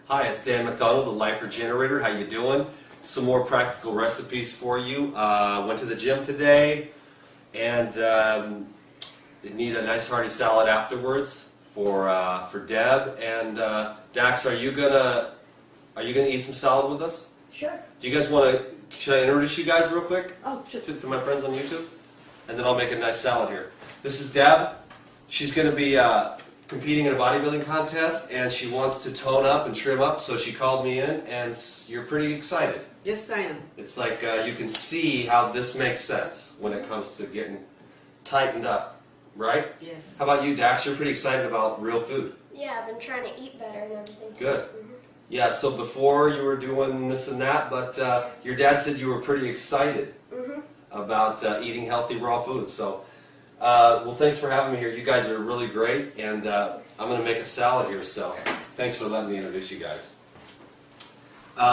Hi, it's Dan McDonald, the Life Regenerator. How you doing? Some more practical recipes for you. Went to the gym today, and need a nice hearty salad afterwards for Deb. And Dax, are you gonna eat some salad with us? Sure. Do you guys want to? Should I introduce you guys real quick? Oh, sure. To my friends on YouTube, and then I'll make a nice salad here. This is Deb. She's going to be competing in a bodybuilding contest, and she wants to tone up and trim up, so she called me in, and you're pretty excited. Yes, I am. It's like you can see how this makes sense when it comes to getting tightened up, right? Yes. How about you, Dax? You're pretty excited about real food. Yeah, I've been trying to eat better and everything. Good. Mm-hmm. Yeah, so before you were doing this and that, but your dad said you were pretty excited about eating healthy raw food. So, well, thanks for having me here. You guys are really great, and I'm going to make a salad here, so thanks for letting me introduce you guys.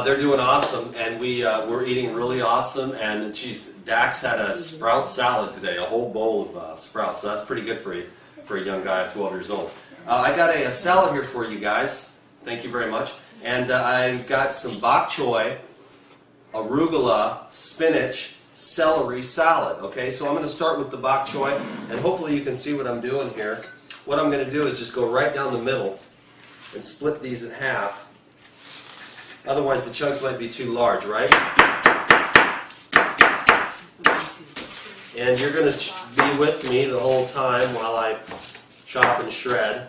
They're doing awesome, and we're eating really awesome, and Dax had a sprout salad today, a whole bowl of sprouts, so that's pretty good for a young guy at 12 years old. I got a salad here for you guys. Thank you very much. And I've got some bok choy, arugula, spinach, celery salad. Okay, so I'm going to start with the bok choy, and hopefully you can see what I'm doing here. What I'm going to do is just go right down the middle and split these in half. Otherwise the chunks might be too large, right? And you're going to be with me the whole time while I chop and shred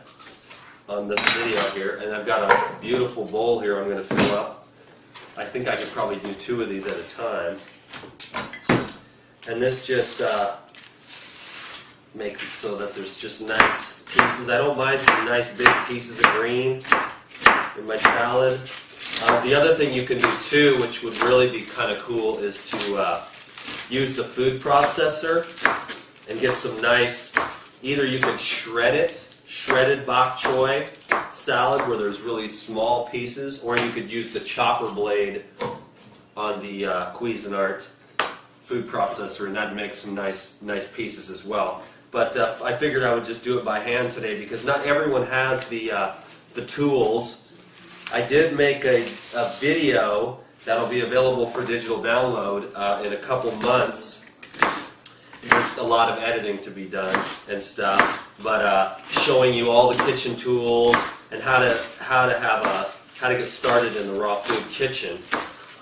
on this video here, and I've got a beautiful bowl here I'm going to fill up. I think I could probably do 2 of these at a time. And this just makes it so that there's just nice pieces. I don't mind some nice big pieces of green in my salad. The other thing you can do too, which would really be kind of cool, is to use the food processor and get some nice, either you can shredded bok choy salad where there's really small pieces, or you could use the chopper blade on the Cuisinart food processor, and that'd make some nice pieces as well. But I figured I would just do it by hand today because not everyone has the tools. I did make a video that'll be available for digital download in a couple months. There's a lot of editing to be done and stuff, but showing you all the kitchen tools and how to get started in the raw food kitchen.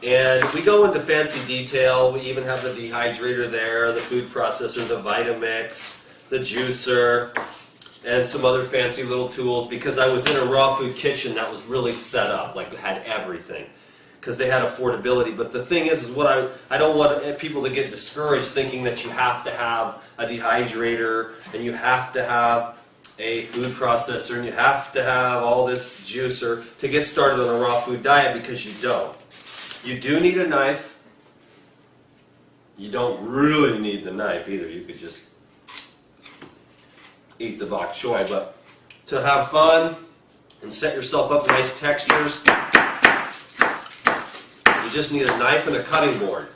And we go into fancy detail. We even have the dehydrator there, the food processor, the Vitamix, the juicer, and some other fancy little tools, because I was in a raw food kitchen that was really set up, like had everything, because they had affordability. But the thing is what I don't want people to get discouraged thinking that you have to have a dehydrator and you have to have a food processor and you have to have all this juicer to get started on a raw food diet, because you don't. You do need a knife. You don't really need the knife either. You could just eat the bok choy. But to have fun and set yourself up nice textures, you just need a knife and a cutting board.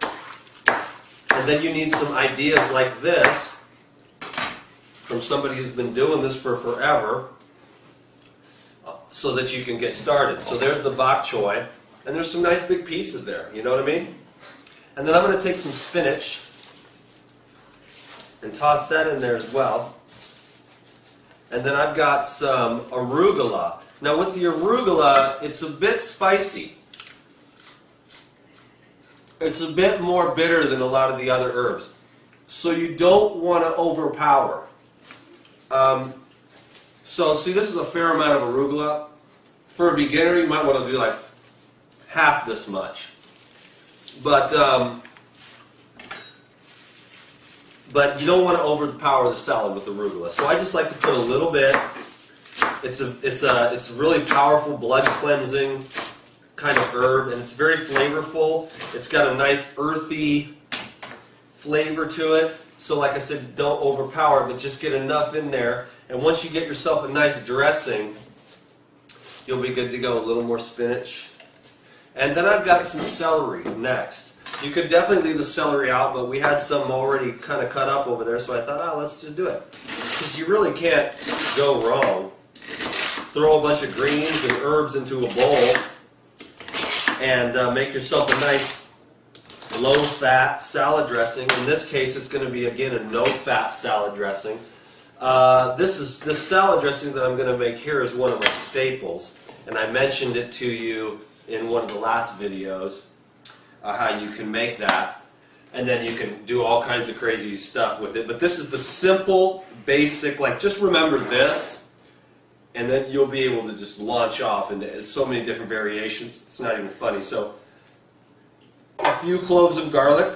And then you need some ideas like this from somebody who's been doing this for forever so that you can get started. So there's the bok choy, and there's some nice big pieces there, you know what I mean? And then I'm going to take some spinach and toss that in there as well. And then I've got some arugula. Now with the arugula, it's a bit spicy. It's a bit more bitter than a lot of the other herbs. So you don't want to overpower. So see, this is a fair amount of arugula. For a beginner, you might want to do like half this much. But you don't want to overpower the salad with arugula. So I just like to put a little bit. It's a really powerful blood cleansing kind of herb, and it's very flavorful. It's got a nice earthy flavor to it. So like I said, don't overpower it, but just get enough in there. And once you get yourself a nice dressing, you'll be good to go. A little more spinach. And then I've got some celery next. You could definitely leave the celery out, but we had some already kind of cut up over there, so I thought, let's just do it. Because you really can't go wrong throw a bunch of greens and herbs into a bowl and make yourself a nice low-fat salad dressing. In this case, it's going to be, again, a no-fat salad dressing. This salad dressing that I'm going to make here is one of my staples, and I mentioned it to you in one of the last videos, how you can make that. And then you can do all kinds of crazy stuff with it. But this is the simple, basic, like just remember this, and then you'll be able to just launch off into so many different variations. It's not even funny. So a few cloves of garlic,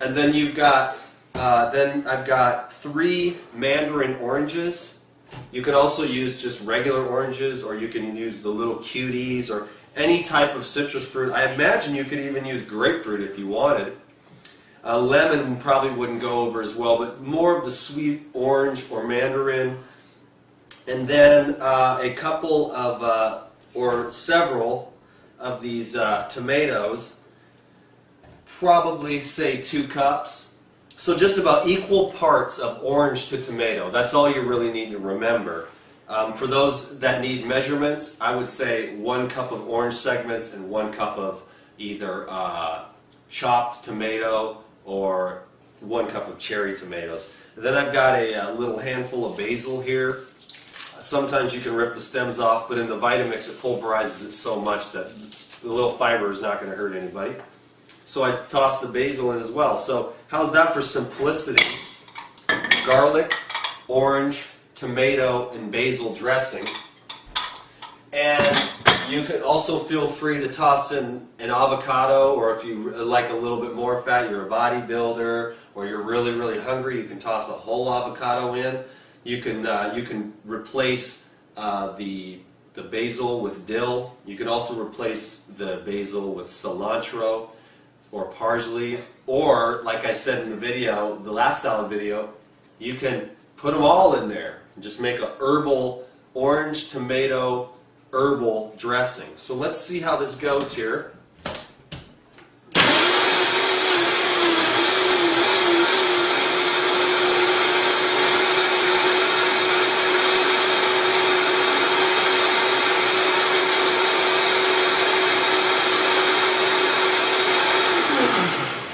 and then you've got, then I've got 3 mandarin oranges. You can also use just regular oranges, or you can use the little cuties, or any type of citrus fruit. I imagine you could even use grapefruit if you wanted. Lemon probably wouldn't go over as well, but more of the sweet orange or mandarin. And then a couple of, or several of these tomatoes, probably say 2 cups. So just about equal parts of orange to tomato. That's all you really need to remember. For those that need measurements, I would say 1 cup of orange segments and 1 cup of either chopped tomato or 1 cup of cherry tomatoes. And then I've got a little handful of basil here. Sometimes you can rip the stems off, but in the Vitamix it pulverizes it so much that the little fiber is not going to hurt anybody. So I toss the basil in as well. So how's that for simplicity? Garlic, orange, tomato, and basil dressing. And you can also feel free to toss in an avocado, or if you like a little bit more fat, you're a bodybuilder, or you're really, really hungry, you can toss a whole avocado in. You can replace the basil with dill. You can also replace the basil with cilantro or parsley, or like I said in the video, the last salad video, you can put them all in there and just make a herbal orange tomato herbal dressing. So let's see how this goes here.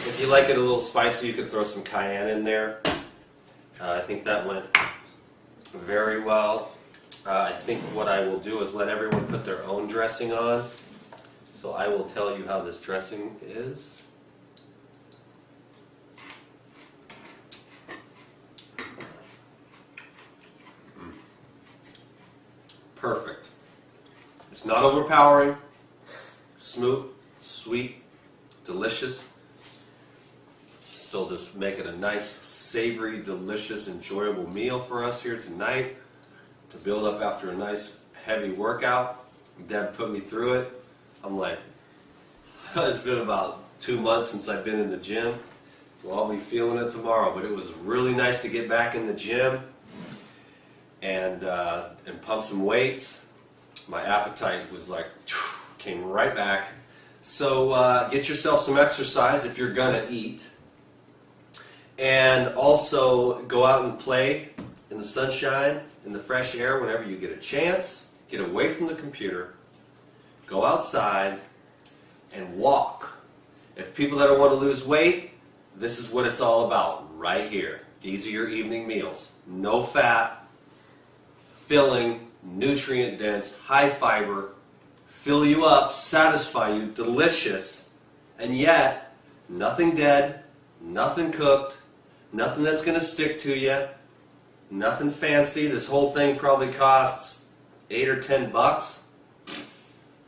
If you like it a little spicy, you could throw some cayenne in there. I think that went very well. I think what I will do is let everyone put their own dressing on. So I will tell you how this dressing is. Perfect. It's not overpowering. Smooth, sweet, delicious. Still just make it a nice, savory, delicious, enjoyable meal for us here tonight to build up after a nice, heavy workout. Deb put me through it. I'm like, it's been about 2 months since I've been in the gym, so I'll be feeling it tomorrow. But it was really nice to get back in the gym and pump some weights. My appetite was like, came right back. So get yourself some exercise if you're gonna eat. And also go out and play in the sunshine, in the fresh air whenever you get a chance. Get away from the computer. Go outside and walk. If people that want to lose weight, this is what it's all about right here. These are your evening meals. No fat, filling, nutrient dense, high fiber, fill you up, satisfy you, delicious, and yet nothing dead, nothing cooked, nothing that's going to stick to you, nothing fancy. This whole thing probably costs $8 or $10.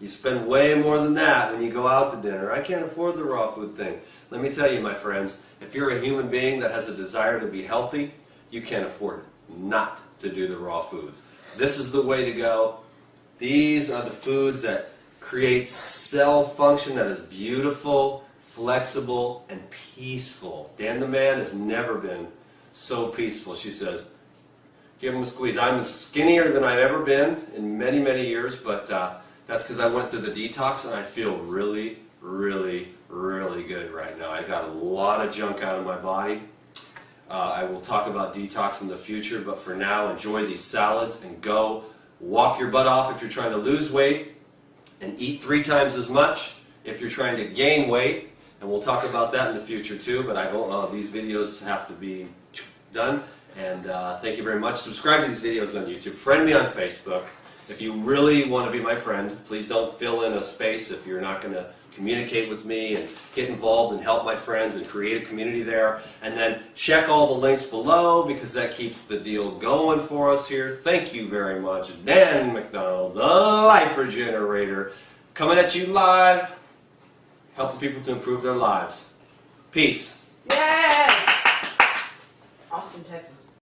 You spend way more than that when you go out to dinner. I can't afford the raw food thing. Let me tell you, my friends, if you're a human being that has a desire to be healthy, you can't afford not to do the raw foods. This is the way to go. These are the foods that create cell function that is beautiful, flexible, and peaceful. Dan the man has never been so peaceful. She says, give him a squeeze. I'm skinnier than I've ever been in many, many years, but that's because I went through the detox and I feel really, really, really good right now. I got a lot of junk out of my body. I will talk about detox in the future, but for now, enjoy these salads and go walk your butt off if you're trying to lose weight, and eat 3 times as much if you're trying to gain weight. And we'll talk about that in the future too, but these videos have to be done. And thank you very much. Subscribe to these videos on YouTube. Friend me on Facebook. If you really want to be my friend, please don't fill in a space if you're not going to communicate with me and get involved and help my friends and create a community there. And then check all the links below because that keeps the deal going for us here. Thank you very much. Dan McDonald, the Life Regenerator, coming at you live, helping people to improve their lives. Peace. Yeah.